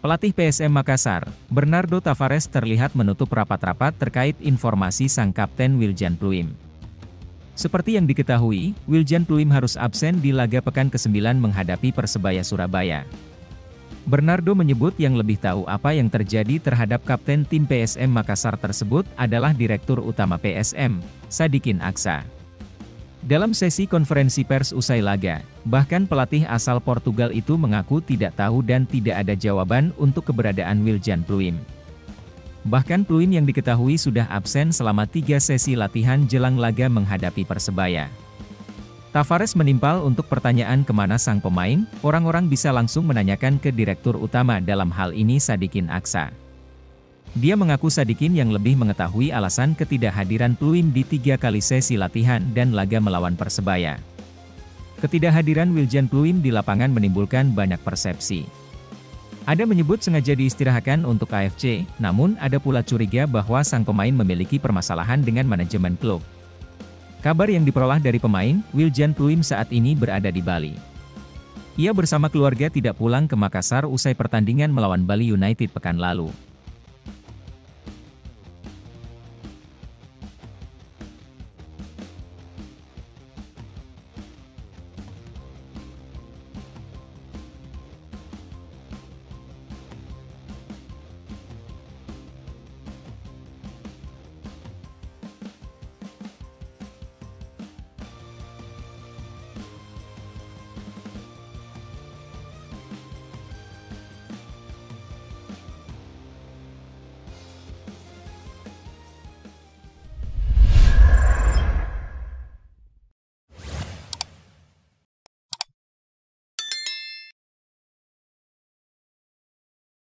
Pelatih PSM Makassar, Bernardo Tavares terlihat menutup rapat-rapat terkait informasi sang kapten Wiljan Pluim. Seperti yang diketahui, Wiljan Pluim harus absen di laga pekan ke-9 menghadapi Persebaya Surabaya. Bernardo menyebut yang lebih tahu apa yang terjadi terhadap kapten tim PSM Makassar tersebut adalah Direktur Utama PSM, Sadikin Aksa. Dalam sesi konferensi pers usai laga, bahkan pelatih asal Portugal itu mengaku tidak tahu dan tidak ada jawaban untuk keberadaan Wiljan Pluim. Bahkan Pluim yang diketahui sudah absen selama 3 sesi latihan jelang laga menghadapi Persebaya. Tavares menimpal untuk pertanyaan kemana sang pemain, orang-orang bisa langsung menanyakan ke Direktur Utama dalam hal ini Sadikin Aksa. Dia mengaku Sadikin yang lebih mengetahui alasan ketidakhadiran Pluim di 3 kali sesi latihan dan laga melawan Persebaya. Ketidakhadiran Wiljan Pluim di lapangan menimbulkan banyak persepsi. Ada menyebut sengaja diistirahatkan untuk AFC, namun ada pula curiga bahwa sang pemain memiliki permasalahan dengan manajemen klub. Kabar yang diperoleh dari pemain, Wiljan Pluim saat ini berada di Bali. Ia bersama keluarga tidak pulang ke Makassar usai pertandingan melawan Bali United pekan lalu.